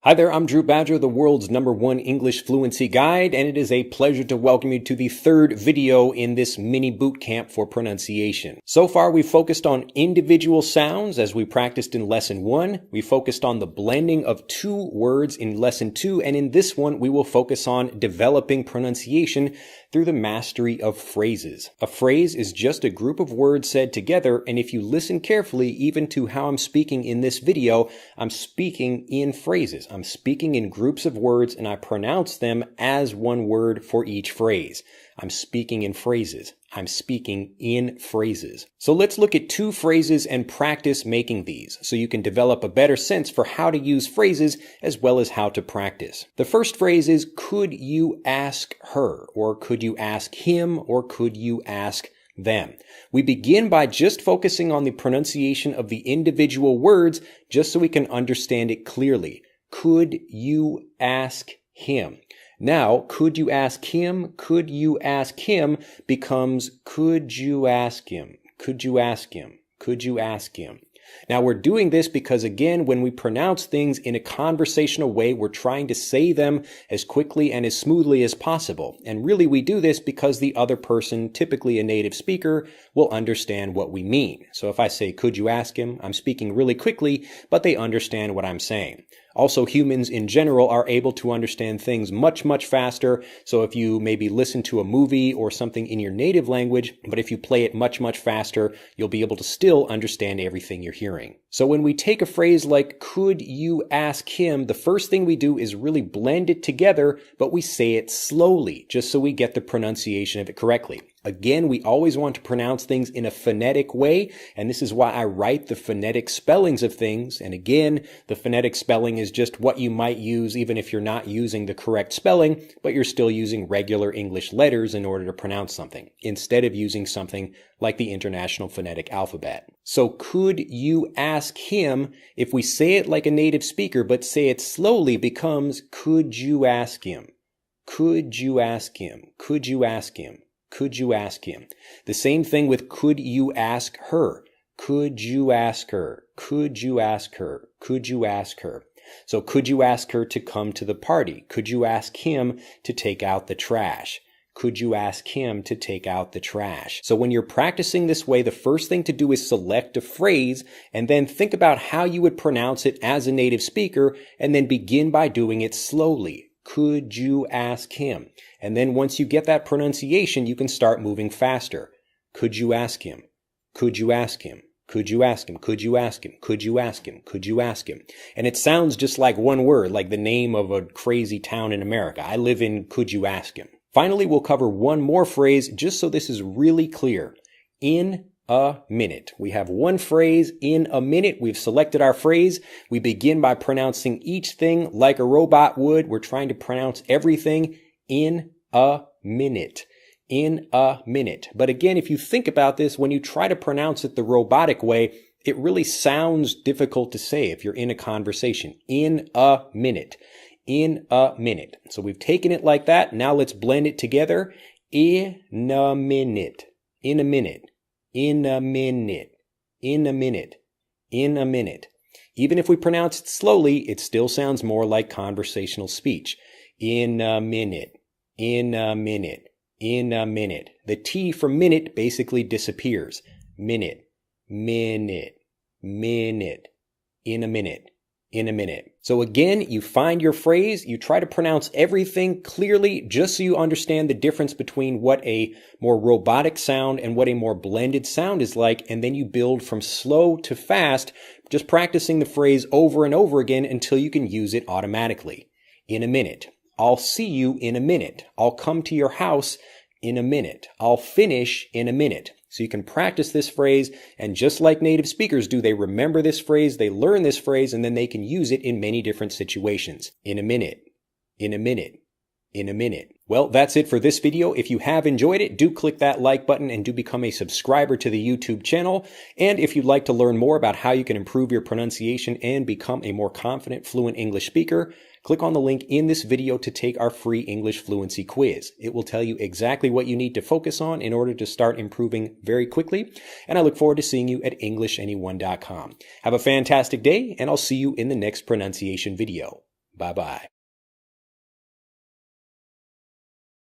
Hi there, I'm Drew Badger, the world's #1 English fluency guide, and it is a pleasure to welcome you to the third video in this mini boot camp for pronunciation. So far, we've focused on individual sounds as we practiced in lesson 1. We focused on the blending of two words in lesson 2, and in this one, we will focus on developing pronunciation through the mastery of phrases. A phrase is just a group of words said together, and if you listen carefully, even to how I'm speaking in this video, I'm speaking in phrases. I'm speaking in groups of words and I pronounce them as one word for each phrase. I'm speaking in phrases. I'm speaking in phrases. So let's look at two phrases and practice making these so you can develop a better sense for how to use phrases as well as how to practice. The first phrase is, could you ask her? Or could you ask him? Or could you ask them? We begin by just focusing on the pronunciation of the individual words just so we can understand it clearly. Could you ask him? Now, could you ask him? Could you ask him becomes could you ask him? Could you ask him? Could you ask him? Now, we're doing this because, again, when we pronounce things in a conversational way, we're trying to say them as quickly and as smoothly as possible. And really, we do this because the other person, typically a native speaker, will understand what we mean. So if I say, could you ask him? I'm speaking really quickly, but they understand what I'm saying. Also, humans in general are able to understand things much, much faster. So if you maybe listen to a movie or something in your native language, but if you play it much, much faster, you'll be able to still understand everything you're hearing. So when we take a phrase like, could you ask him, the first thing we do is really blend it together, but we say it slowly, just so we get the pronunciation of it correctly. Again, we always want to pronounce things in a phonetic way, and this is why I write the phonetic spellings of things. And again, the phonetic spelling is just what you might use even if you're not using the correct spelling, but you're still using regular English letters in order to pronounce something, instead of using something like the International Phonetic Alphabet. So could you ask him, if we say it like a native speaker but say it slowly, becomes could you ask him? Could you ask him? Could you ask him? Could you ask him? The same thing with could you ask her? Could you ask her? Could you ask her? Could you ask her? So could you ask her to come to the party? Could you ask him to take out the trash? Could you ask him to take out the trash? So when you're practicing this way, the first thing to do is select a phrase and then think about how you would pronounce it as a native speaker and then begin by doing it slowly. Could you ask him? And then once you get that pronunciation, you can start moving faster. Could you ask him? Could you ask him? Could you ask him? Could you ask him? Could you ask him? Could you ask him? And it sounds just like one word, like the name of a crazy town in America. I live in could you ask him? Finally, we'll cover one more phrase just so this is really clear. In a minute. We have one phrase, in a minute. We've selected our phrase. We begin by pronouncing each thing like a robot would. We're trying to pronounce everything in a minute. In a minute. But again, if you think about this, when you try to pronounce it the robotic way, it really sounds difficult to say if you're in a conversation. In a minute. In a minute. So we've taken it like that. Now let's blend it together. In a minute. In a minute. In a minute. In a minute. In a minute. Even if we pronounce it slowly, it still sounds more like conversational speech. In a minute. In a minute. In a minute. The T for minute basically disappears. Minute. Minute. Minute. In a minute. In a minute. So again, you find your phrase, you try to pronounce everything clearly just so you understand the difference between what a more robotic sound and what a more blended sound is like, and then you build from slow to fast, just practicing the phrase over and over again until you can use it automatically. In a minute. I'll see you in a minute. I'll come to your house in a minute. I'll finish in a minute. So you can practice this phrase, and just like native speakers do, they remember this phrase, they learn this phrase, and then they can use it in many different situations. In a minute. In a minute. In a minute. Well, that's it for this video. If you have enjoyed it, do click that like button and do become a subscriber to the YouTube channel. And if you'd like to learn more about how you can improve your pronunciation and become a more confident, fluent English speaker, click on the link in this video to take our free English fluency quiz. It will tell you exactly what you need to focus on in order to start improving very quickly. And I look forward to seeing you at EnglishAnyone.com. Have a fantastic day, and I'll see you in the next pronunciation video. Bye-bye.